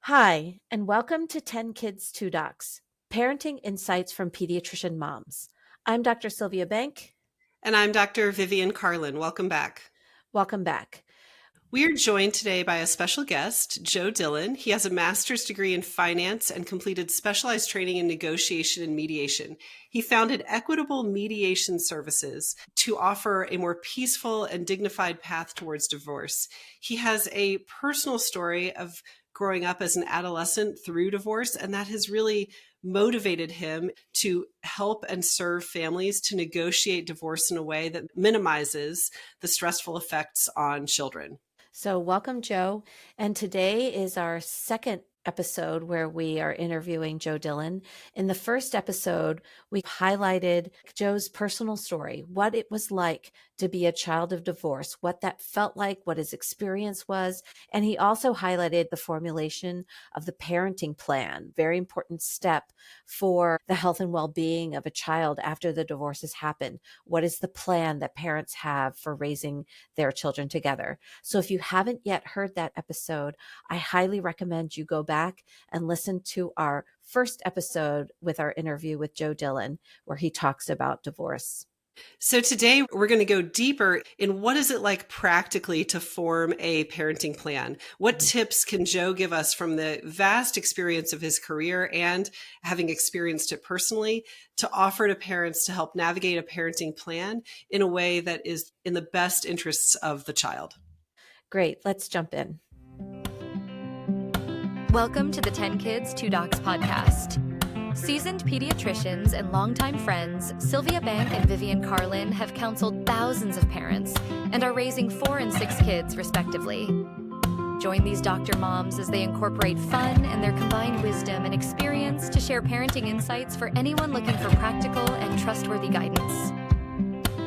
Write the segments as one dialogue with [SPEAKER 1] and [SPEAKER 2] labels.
[SPEAKER 1] Hi, and welcome to 10 Kids, 2 Docs, Parenting Insights from Pediatrician Moms. I'm Dr. Sylvia Bank.
[SPEAKER 2] And I'm Dr. Vivian Carlin. Welcome back.
[SPEAKER 1] Welcome back.
[SPEAKER 2] We are joined today by a special guest, Joe Dillon. He has a master's degree in finance and completed specialized training in negotiation and mediation. He founded Equitable Mediation Services to offer a more peaceful and dignified path towards divorce. He has a personal story of growing up as an adolescent through divorce, and that has really motivated him to help and serve families to negotiate divorce in a way that minimizes the stressful effects on children.
[SPEAKER 1] So, welcome, Joe. And today is our second episode where we are interviewing Joe Dillon. In the first episode, we highlighted Joe's personal story, what it was like to be a child of divorce, what that felt like, what his experience was. And he also highlighted the formulation of the parenting plan, very important step for the health and well-being of a child after the divorce has happened. What is the plan that parents have for raising their children together? So if you haven't yet heard that episode, I highly recommend you go back and listen to our first episode with our interview with Joe Dillon, where he talks about divorce.
[SPEAKER 2] So today we're going to go deeper in what is it like practically to form a parenting plan? What tips can Joe give us from the vast experience of his career and having experienced it personally to offer to parents to help navigate a parenting plan in a way that is in the best interests of the child?
[SPEAKER 1] Great. Let's jump in.
[SPEAKER 3] Welcome to the 10 Kids, 2 Docs podcast. Seasoned pediatricians and longtime friends, Sylvia Bank and Vivian Carlin have counseled thousands of parents and are raising 4 and 6 kids, respectively. Join these doctor moms as they incorporate fun and their combined wisdom and experience to share parenting insights for anyone looking for practical and trustworthy guidance.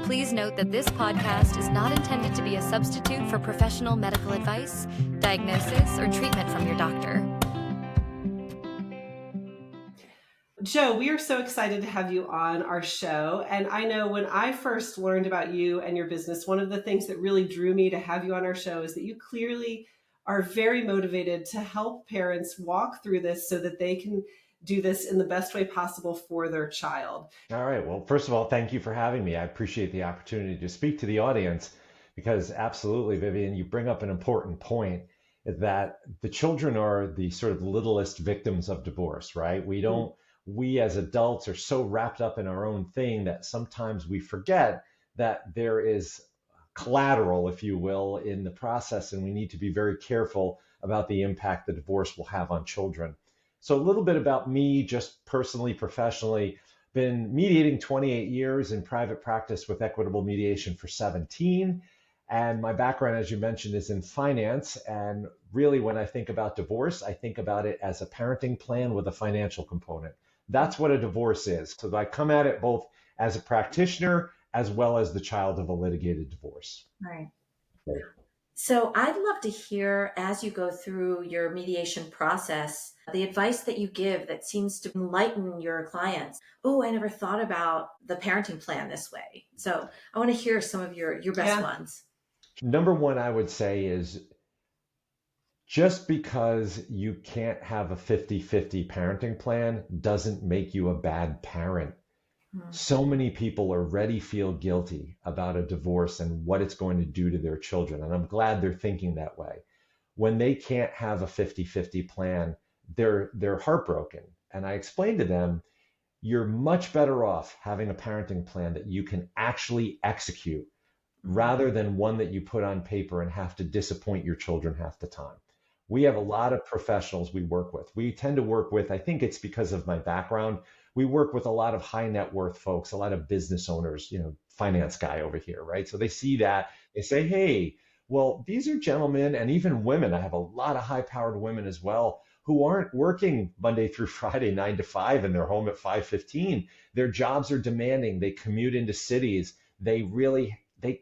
[SPEAKER 3] Please note that this podcast is not intended to be a substitute for professional medical advice, diagnosis, or treatment from your doctor.
[SPEAKER 2] Joe, we are so excited to have you on our show. And I know when I first learned about you and your business, one of the things that really drew me to have you on our show is that you clearly are very motivated to help parents walk through this so that they can do this in the best way possible for their child.
[SPEAKER 4] All right. Well, first of all, thank you for having me. I appreciate the opportunity to speak to the audience because absolutely, Vivian, you bring up an important point that the children are the sort of littlest victims of divorce, right? We as adults are so wrapped up in our own thing that sometimes we forget that there is collateral, if you will, in the process, and we need to be very careful about the impact the divorce will have on children. So a little bit about me, just personally, professionally, been mediating 28 years in private practice with Equitable Mediation for 17. And my background, as you mentioned, is in finance. And really, when I think about divorce, I think about it as a parenting plan with a financial component. That's what a divorce is. So I come at it both as a practitioner as well as the child of a litigated divorce.
[SPEAKER 1] Right. So I'd love to hear, as you go through your mediation process, the advice that you give that seems to enlighten your clients. Oh, I never thought about the parenting plan this way. So I want to hear some of your best ones.
[SPEAKER 4] Number one, I would say is just because you can't have a 50-50 parenting plan doesn't make you a bad parent. So many people already feel guilty about a divorce and what it's going to do to their children. And I'm glad they're thinking that way. When they can't have a 50-50 plan, they're heartbroken. And I explained to them, you're much better off having a parenting plan that you can actually execute rather than one that you put on paper and have to disappoint your children half the time. We have a lot of professionals we work with. We tend to work with, I think it's because of my background, we work with a lot of high net worth folks, a lot of business owners, finance guy over here, right? So they see that, they say, hey, well, these are gentlemen and even women. I have a lot of high powered women as well who aren't working Monday through Friday, 9 to 5, and they're home at 5:15. Their jobs are demanding. They commute into cities. They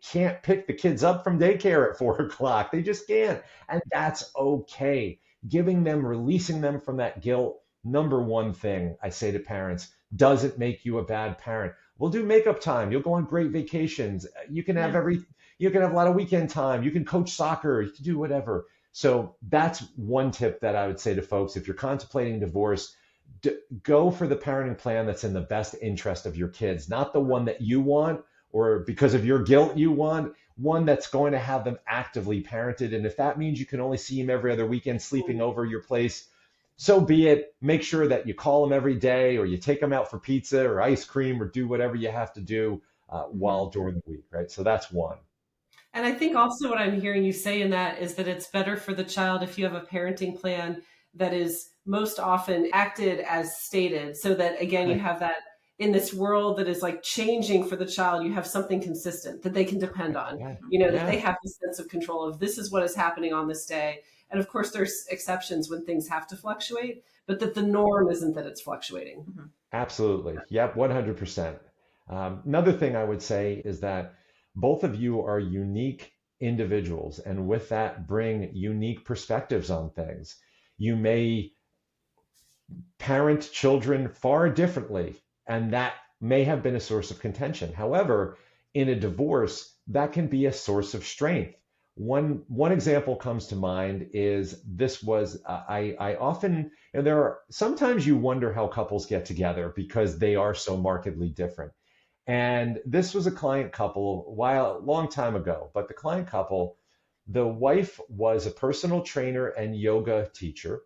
[SPEAKER 4] can't pick the kids up from daycare at 4 o'clock. They just can't. And that's okay. Releasing them from that guilt. Number one thing I say to parents, doesn't make you a bad parent. We'll do makeup time. You'll go on great vacations. You can have a lot of weekend time. You can coach soccer. You can do whatever. So that's one tip that I would say to folks. If you're contemplating divorce, go for the parenting plan that's in the best interest of your kids, not the one that you want or because of your guilt you want, one that's going to have them actively parented. And if that means you can only see them every other weekend sleeping over your place, so be it. Make sure that you call them every day, or you take them out for pizza or ice cream, or do whatever you have to do while during the week, right? So that's one.
[SPEAKER 2] And I think also what I'm hearing you say in that is that it's better for the child if you have a parenting plan that is most often acted as stated, so that again, you have that in this world that is like changing for the child, you have something consistent that they can depend on, that they have this sense of control of this is what is happening on this day. And of course, there's exceptions when things have to fluctuate, but that the norm isn't that it's fluctuating.
[SPEAKER 4] Absolutely. Yep, 100%. Another thing I would say is that both of you are unique individuals, and with that, bring unique perspectives on things. You may parent children far differently, and that may have been a source of contention. However, in a divorce, that can be a source of strength. One example comes to mind is this was I often, and there are sometimes you wonder how couples get together because they are so markedly different. And this was a client couple a long time ago, but the client couple, the wife was a personal trainer and yoga teacher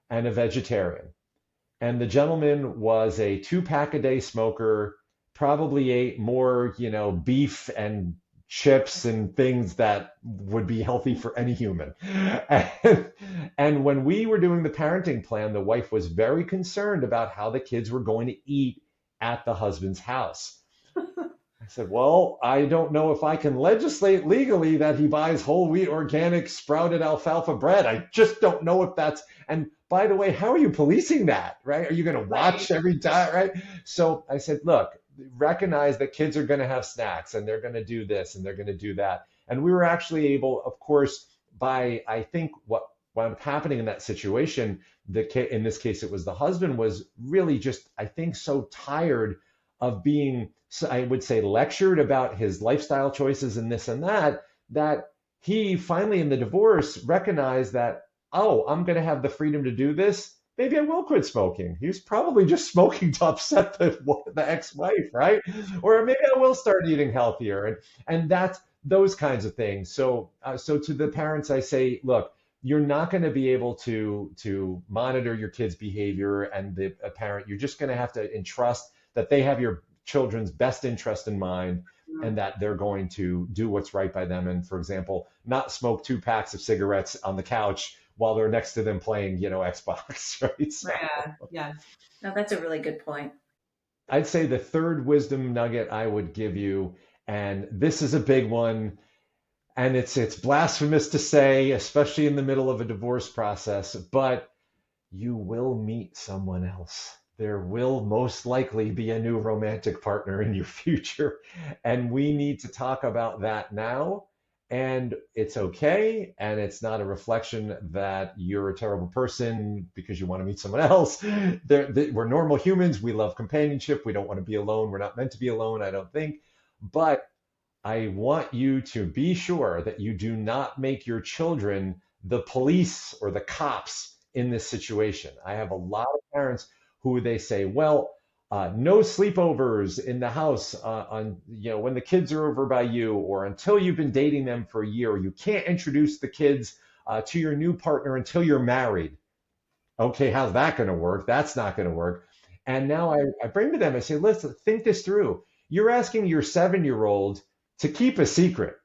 [SPEAKER 4] and a vegetarian. And the gentleman was a 2-pack-a-day smoker, probably ate more, beef and chips and things that would be healthy for any human. And when we were doing the parenting plan, the wife was very concerned about how the kids were going to eat at the husband's house. I said, well, I don't know if I can legislate legally that he buys whole wheat, organic, sprouted alfalfa bread. I just don't know if that's, and by the way, how are you policing that, right? Are you going to watch every time, right? So I said, look, recognize that kids are going to have snacks and they're going to do this and they're going to do that. And we were actually able, of course, I think what wound up happening in that situation, in this case, it was the husband was really just, I think, so tired of being, I would say, lectured about his lifestyle choices and this and that he finally in the divorce recognized that, oh, I'm going to have the freedom to do this. Maybe I will quit smoking. He was probably just smoking to upset the ex-wife, right? Or maybe I will start eating healthier. And that's those kinds of things. So to the parents, I say, look, you're not going to be able to monitor your kids' behavior and the parent. You're just going to have to entrust that they have your children's best interest in mind and that they're going to do what's right by them. And for example, not smoke 2 packs of cigarettes on the couch while they're next to them playing, Xbox, right? So,
[SPEAKER 5] yeah. No, that's a really good point.
[SPEAKER 4] I'd say the third wisdom nugget I would give you, and this is a big one, and it's blasphemous to say, especially in the middle of a divorce process, but you will meet someone else. There will most likely be a new romantic partner in your future. And we need to talk about that now. And it's okay. And it's not a reflection that you're a terrible person because you want to meet someone else. We're normal humans. We love companionship. We don't want to be alone. We're not meant to be alone, I don't think. But I want you to be sure that you do not make your children the police or the cops in this situation. I have a lot of parents who they say, well, no sleepovers in the house when the kids are over by you, or until you've been dating them for a year. You can't introduce the kids to your new partner until you're married. Okay, how's that going to work? That's not going to work. And now I bring to them, I say, listen, think this through. You're asking your 7-year-old to keep a secret.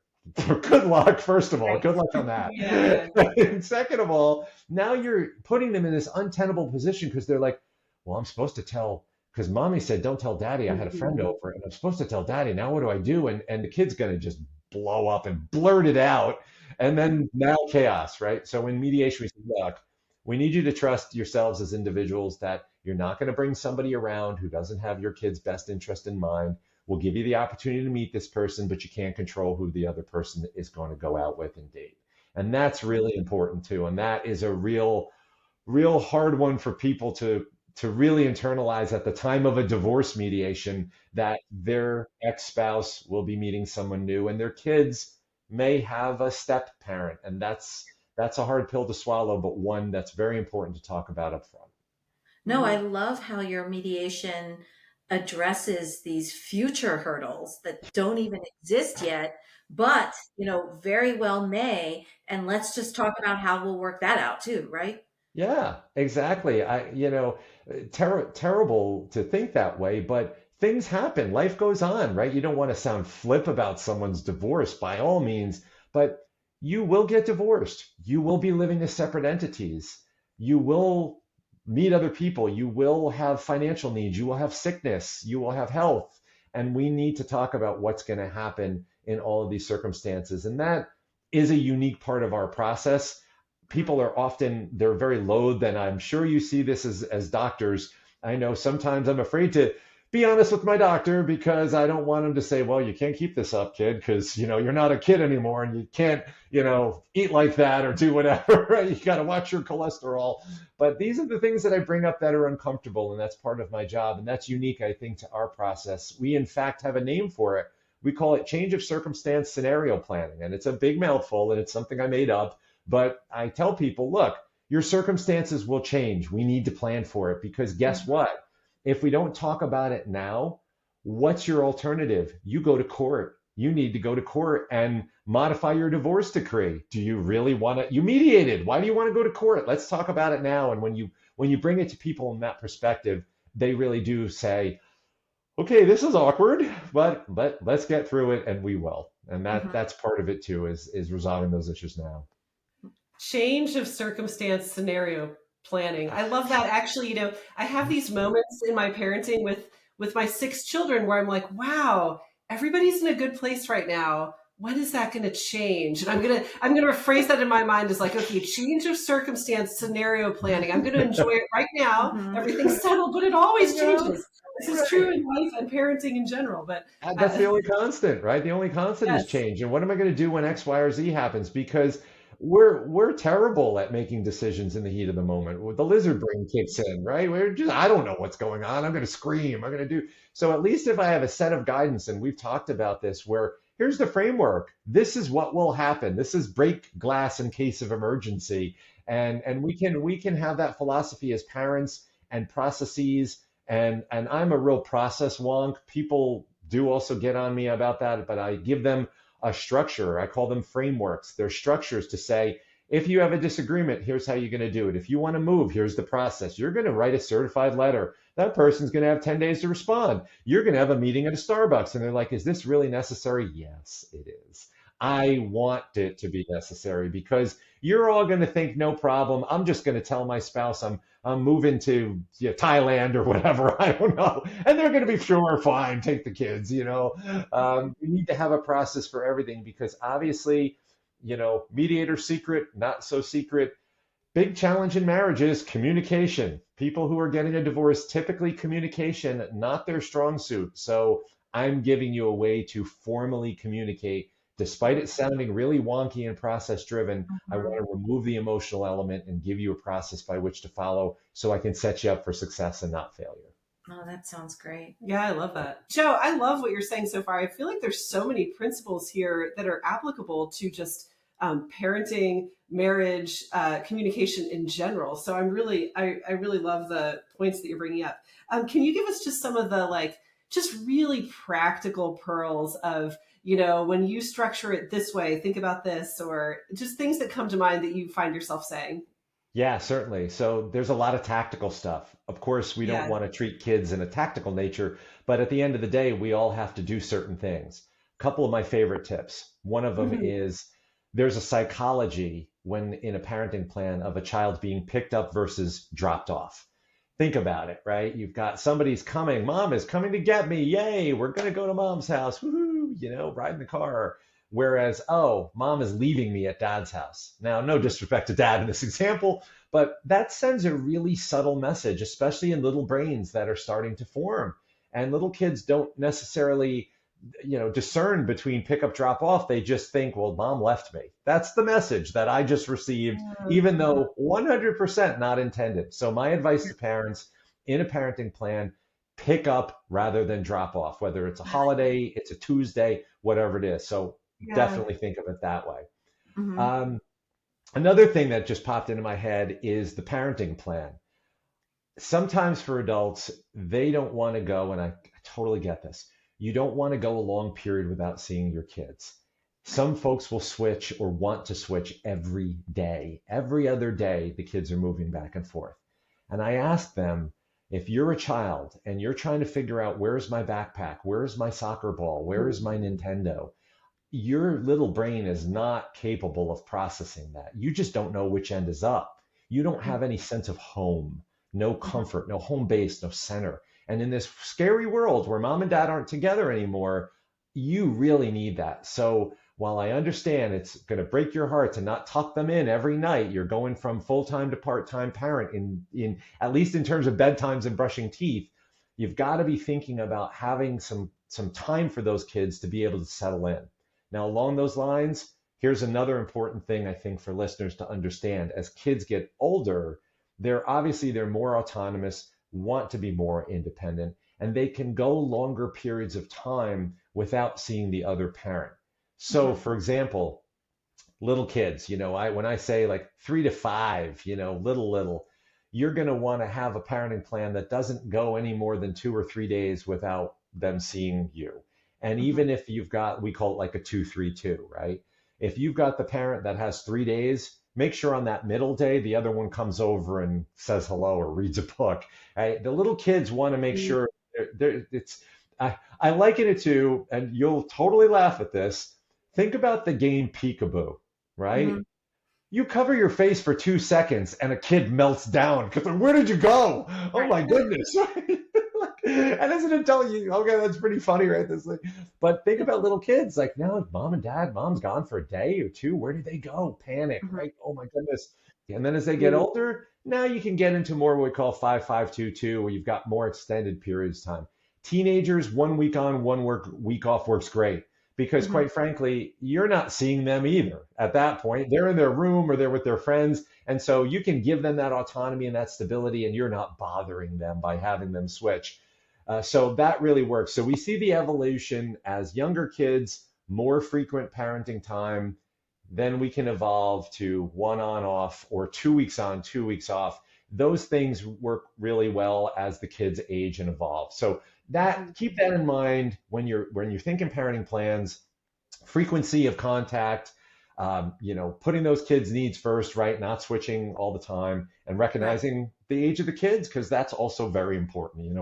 [SPEAKER 4] Good luck, first of all. Good luck on that. Yeah. And second of all, now you're putting them in this untenable position because they're like, well, I'm supposed to tell, because mommy said, don't tell daddy. I had a friend over and I'm supposed to tell daddy. Now what do I do? And the kid's going to just blow up and blurt it out. And then now chaos, right? So in mediation, we say, look, we need you to trust yourselves as individuals that you're not going to bring somebody around who doesn't have your kid's best interest in mind. We'll give you the opportunity to meet this person, but you can't control who the other person is going to go out with and date. And that's really important too. And that is a real hard one for people to really internalize at the time of a divorce mediation, that their ex-spouse will be meeting someone new and their kids may have a step parent. And that's that's a hard pill to swallow, but one that's very important to talk about up front.
[SPEAKER 5] No, I love how your mediation addresses these future hurdles that don't even exist yet, but, very well may. And let's just talk about how we'll work that out too, right?
[SPEAKER 4] Yeah, exactly. Terrible to think that way, but things happen. Life goes on, right? You don't want to sound flip about someone's divorce by all means, but you will get divorced. You will be living as separate entities. You will meet other people. You will have financial needs. You will have sickness. You will have health. And we need to talk about what's going to happen in all of these circumstances. And that is a unique part of our process. People are often, they're very loath, and I'm sure you see this as doctors. I know sometimes I'm afraid to be honest with my doctor because I don't want him to say, well, you can't keep this up, kid, because, you're not a kid anymore and you can't, eat like that or do whatever, right? You got to watch your cholesterol. But these are the things that I bring up that are uncomfortable, and that's part of my job. And that's unique, I think, to our process. We, in fact, have a name for it. We call it change of circumstance scenario planning. And it's a big mouthful, and it's something I made up. But I tell people, look, your circumstances will change. We need to plan for it because guess what? If we don't talk about it now, what's your alternative? You go to court. You need to go to court and modify your divorce decree. Do you really want to? You mediated. Why do you want to go to court? Let's talk about it now. And when you bring it to people in that perspective, they really do say, okay, this is awkward, but let's get through it, and we will. And that's part of it too, is resolving those issues now.
[SPEAKER 2] Change of circumstance scenario planning. I love that. Actually, I have these moments in my parenting with my 6 children where I'm like, wow, everybody's in a good place right now. When is that going to change? And I'm going to rephrase that in my mind as like, okay, change of circumstance scenario planning. I'm going to enjoy it right now. Everything's settled, but it always changes. This is true in life and parenting in general. But
[SPEAKER 4] that's the only constant, right? The only constant is change. And what am I going to do when X, Y, or Z happens? Because we're terrible at making decisions in the heat of the moment. The lizard brain kicks in, right? I don't know what's going on. I'm going to scream. I'm going to do. So at least if I have a set of guidance, and we've talked about this, where here's the framework. This is what will happen. This is break glass in case of emergency. And we can have that philosophy as parents and processes. And I'm a real process wonk. People do also get on me about that, but I give them a structure. I call them frameworks. They're structures to say, if you have a disagreement, here's how you're going to do it. If you want to move, here's the process. You're going to write a certified letter. That person's going to have 10 days to respond. You're going to have a meeting at a Starbucks. And they're like, is this really necessary? Yes, it is. I want it to be necessary because you're all going to think, no problem. I'm just going to tell my spouse I'm moving to Thailand or whatever. I don't know. And they're going to be sure, fine, take the kids, We need to have a process for everything because obviously, mediator secret, not so secret. Big challenge in marriage is communication. People who are getting a divorce, typically communication, not their strong suit. So I'm giving you a way to formally communicate. Despite it sounding really wonky and process driven, I want to remove the emotional element and give you a process by which to follow so I can set you up for success and not failure.
[SPEAKER 5] Oh, that sounds great.
[SPEAKER 2] Yeah, I love that. Joe, I love what you're saying so far. I feel like there's so many principles here that are applicable to just parenting, marriage, communication in general. So I really love the points that you're bringing up. Can you give us just some of the just really practical pearls of, when you structure it this way, think about this, or just things that come to mind that you find yourself saying?
[SPEAKER 4] Yeah, certainly. So there's a lot of tactical stuff. Of course, we don't want to treat kids in a tactical nature, but at the end of the day, we all have to do certain things. A couple of my favorite tips. One of them is there's a psychology when in a parenting plan of a child being picked up versus dropped off. Think about it, right? You've got somebody's coming. Mom is coming to get me. Yay, we're going to go to mom's house. Woohoo, ride in the car. Whereas, mom is leaving me at dad's house. Now, no disrespect to dad in this example, but that sends a really subtle message, especially in little brains that are starting to form. And little kids don't necessarily, discern between pick up, drop off. They just think, well, mom left me. That's the message that I just received, even though 100% not intended. So my advice to parents in a parenting plan, pick up rather than drop off, whether it's a holiday, it's a Tuesday, whatever it is. So definitely think of it that way. Another thing that just popped into my head is the parenting plan. Sometimes for adults, they don't want to go, and I totally get this. You don't want to go a long period without seeing your kids. Some folks will switch or want to switch every day. Every other day, the kids are moving back and forth. And I ask them, if you're a child and you're trying to figure out where's my backpack, where's my soccer ball, where is my Nintendo, your little brain is not capable of processing that. You just don't know which end is up. You don't have any sense of home, no comfort, no home base, no center. And in this scary world where mom and dad aren't together anymore, you really need that. So while I understand it's going to break your heart to not tuck them in every night, you're going from full-time to part-time parent in at least in terms of bedtimes and brushing teeth, you've got to be thinking about having some time for those kids to be able to settle in. Now, along those lines, here's another important thing I think for listeners to understand. As kids get older, they're more autonomous, want to be more independent, and they can go longer periods of time without seeing the other parent. So, for example, little kids, when I say like 3 to 5, little, you're going to want to have a parenting plan that doesn't go any more than 2 or 3 days without them seeing you. And even if you've got, we call it like a 2-3-2, right? If you've got the parent that has 3 days, make sure on that middle day, the other one comes over and says hello or reads a book. Right? The little kids want to make sure I liken it to, and you'll totally laugh at this. Think about the game Peekaboo, right? Mm-hmm. You cover your face for 2 seconds and a kid melts down because where did you go? Oh my goodness. And as an adult, okay, that's pretty funny, right? But think about little kids, like now mom and dad, mom's gone for a day or two. Where did they go? Panic, right? Oh my goodness. And then as they get older, now you can get into more what we call 5-5-2-2, where you've got more extended periods of time. Teenagers, 1 week on, 1 week off works great. Because quite frankly, you're not seeing them either at that point. They're in their room or they're with their friends. And so you can give them that autonomy and that stability, and you're not bothering them by having them switch. So that really works. So we see the evolution as younger kids, more frequent parenting time. Then we can evolve to 1 on off or 2 weeks on, 2 weeks off. Those things work really well as the kids age and evolve. So keep that in mind when you're thinking parenting plans. Frequency of contact, putting those kids' needs first, right? Not switching all the time, and recognizing the age of the kids, because that's also very important.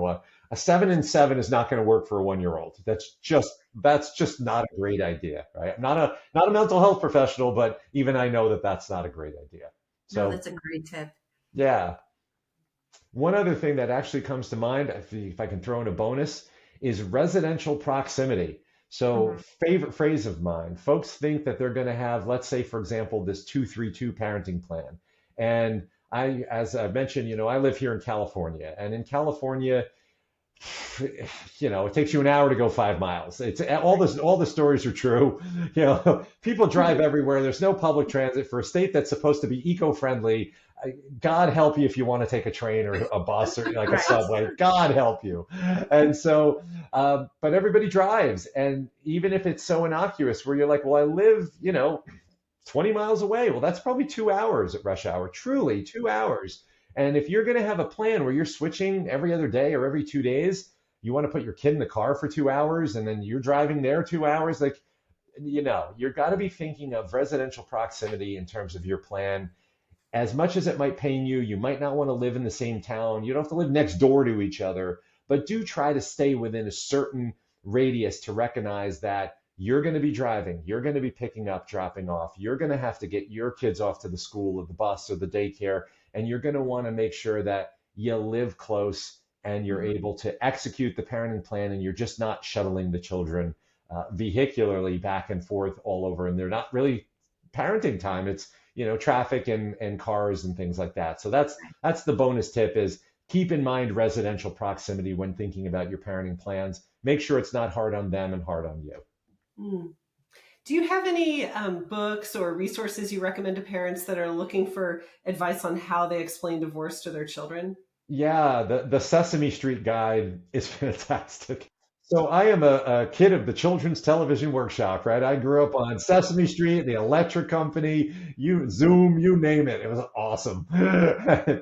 [SPEAKER 4] A 7 and 7 is not going to work for a 1-year-old. That's just not a great idea, right? I'm not a mental health professional, but even I know that that's not a great idea. So
[SPEAKER 5] that's a great tip.
[SPEAKER 4] Yeah. One other thing that actually comes to mind, if I can throw in a bonus, is residential proximity. So favorite phrase of mine, folks think that they're going to have, let's say, for example, this 2-3-2 parenting plan. And as I mentioned, I live here in California, and in California, it takes you an hour to go 5 miles. It's all the stories are true. People drive everywhere. There's no public transit for a state that's supposed to be eco-friendly. God help you if you want to take a train or a bus or like a subway. God help you. And so, but everybody drives. And even if it's so innocuous where you're like, well, I live, 20 miles away. Well, that's probably 2 hours at rush hour, truly 2 hours. And if you're going to have a plan where you're switching every other day or every 2 days, you want to put your kid in the car for 2 hours and then you're driving there 2 hours, you've got to be thinking of residential proximity in terms of your plan. As much as it might pain you, you might not want to live in the same town. You don't have to live next door to each other, but do try to stay within a certain radius to recognize that you're going to be driving, you're going to be picking up, dropping off, you're going to have to get your kids off to the school or the bus or the daycare, and you're going to want to make sure that you live close and you're able to execute the parenting plan, and you're just not shuttling the children vehicularly back and forth all over, and they're not really parenting time. It's traffic and cars and things like that. So that's the bonus tip, is keep in mind residential proximity when thinking about your parenting plans. Make sure it's not hard on them and hard on you.
[SPEAKER 2] Do you have any books or resources you recommend to parents that are looking for advice on how they explain divorce to their children?
[SPEAKER 4] Yeah, the Sesame Street guide is fantastic. So I am a kid of the Children's Television Workshop, right? I grew up on Sesame Street, the Electric Company, Zoom, you name it. It was awesome.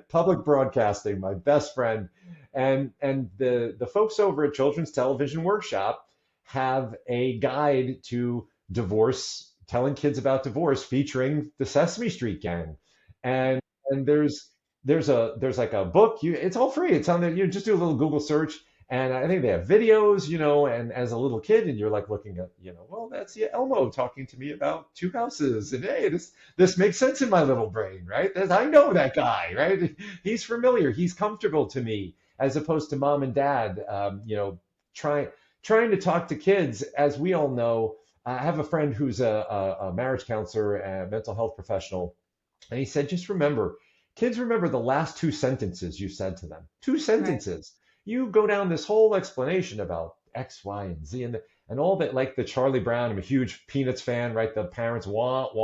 [SPEAKER 4] Public broadcasting, my best friend. And the folks over at Children's Television Workshop have a guide to divorce, telling kids about divorce, featuring the Sesame Street gang. And and there's like a book. It's all free. It's on there. You just do a little Google search, and I think they have videos, and as a little kid, and you're like looking at, well, that's Elmo talking to me about two houses, and hey, this makes sense in my little brain, right? I know that guy, right? He's familiar, he's comfortable to me, as opposed to mom and dad, trying trying to talk to kids. As we all know, I have a friend who's a marriage counselor and mental health professional, and he said, just remember, kids remember the last two sentences you said to them. Two
[SPEAKER 5] Right.
[SPEAKER 4] sentences. You go down this whole explanation about X, Y, and Z, and all that, like the Charlie Brown. I'm a huge Peanuts fan, right? The parents want,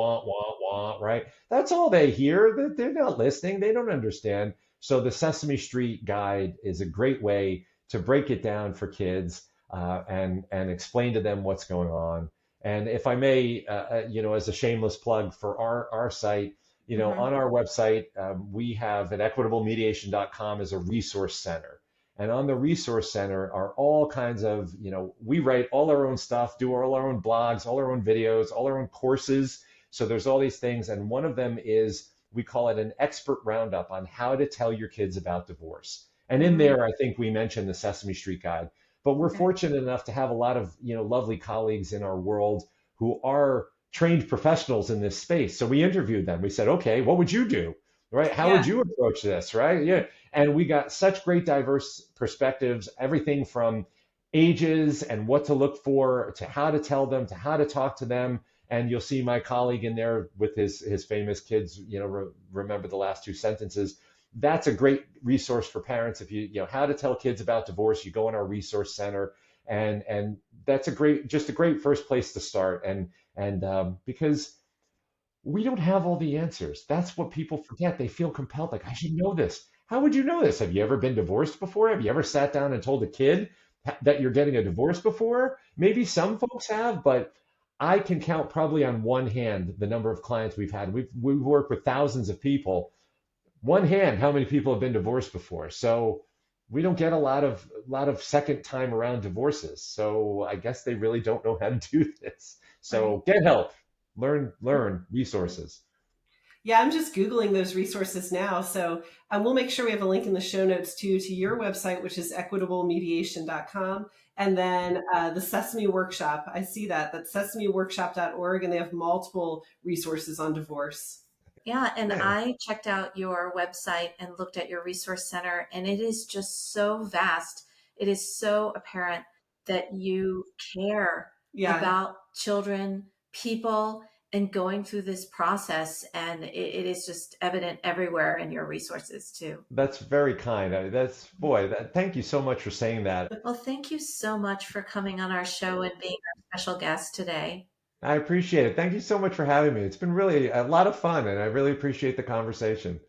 [SPEAKER 4] right? That's all they hear. They're not listening. They don't understand. So the Sesame Street guide is a great way to break it down for kids, and explain to them what's going on. And if I may, as a shameless plug for our site,
[SPEAKER 5] Hmm.
[SPEAKER 4] on our website, we have at equitablemediation.com as a resource center. And on the resource center are all kinds of, we write all our own stuff, do all our own blogs, all our own videos, all our own courses. So there's all these things. And one of them is, we call it an expert roundup on how to tell your kids about divorce. And in
[SPEAKER 5] Hmm.
[SPEAKER 4] there, I think we mentioned the Sesame Street Guide. But we're
[SPEAKER 5] Okay.
[SPEAKER 4] fortunate enough to have a lot of, lovely colleagues in our world who are trained professionals in this space. So we interviewed them. We said, okay, what would you do? Right? How would
[SPEAKER 2] Yeah.
[SPEAKER 4] you approach this? Right? Yeah. And we got such great diverse perspectives, everything from ages and what to look for, to how to tell them, to how to talk to them. And you'll see my colleague in there with his famous kids, remember the last two sentences. That's a great resource for parents. If how to tell kids about divorce, you go in our resource center, and that's just a great first place to start. And because we don't have all the answers. That's what people forget. They feel compelled, like, I should know this. How would you know this? Have you ever been divorced before? Have you ever sat down and told a kid that you're getting a divorce before? Maybe some folks have, but I can count probably on one hand the number of clients we've had. We've worked with thousands of people. One hand, how many people have been divorced before? So we don't get a lot of second time around divorces. So I guess they really don't know how to do this.
[SPEAKER 5] Right.
[SPEAKER 4] So get help, learn resources.
[SPEAKER 2] Yeah, I'm just Googling those resources now. So we'll make sure we have a link in the show notes too, to your website, which is equitablemediation.com. And then the Sesame Workshop. I see that's sesameworkshop.org, and they have multiple resources on divorce.
[SPEAKER 5] Yeah, and
[SPEAKER 4] Yeah,
[SPEAKER 5] I checked out your website and looked at your resource center, and it is just so vast. It is so apparent that you care
[SPEAKER 2] Yeah,
[SPEAKER 5] about children, people, and going through this process. And it is just evident everywhere in your resources, too.
[SPEAKER 4] that's very kind. Thank you so much for saying that.
[SPEAKER 5] Well, thank you so much for coming on our show and being our special guest today.
[SPEAKER 4] I appreciate it. Thank you so much for having me. It's been really a lot of fun, and I really appreciate the conversation.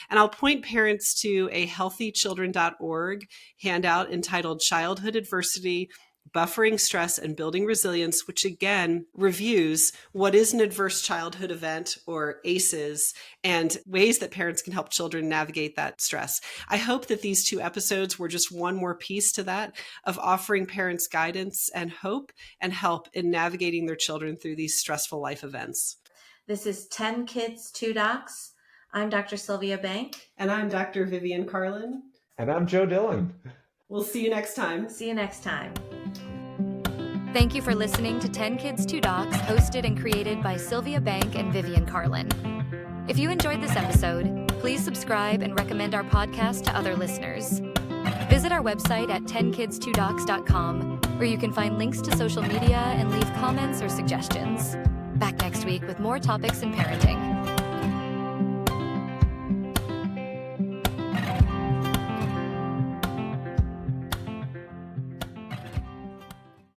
[SPEAKER 2] and I'll point parents to a healthychildren.org handout entitled Childhood Adversity, Buffering Stress and Building Resilience, which again reviews what is an adverse childhood event, or ACEs, and ways that parents can help children navigate that stress. I hope that these two episodes were just one more piece to that, of offering parents guidance and hope and help in navigating their children through these stressful life events.
[SPEAKER 5] This is 10 Kids, 2 Docs. I'm Dr. Sylvia Bank.
[SPEAKER 2] And I'm Dr. Vivian Carlin.
[SPEAKER 4] And I'm Joe Dillon.
[SPEAKER 2] We'll see you next time.
[SPEAKER 5] See you next time.
[SPEAKER 3] Thank you for listening to 10 Kids 2 Docs, hosted and created by Sylvia Bank and Vivian Carlin. If you enjoyed this episode, please subscribe and recommend our podcast to other listeners. Visit our website at 10kids2docs.com, where you can find links to social media and leave comments or suggestions. Back next week with more topics in parenting.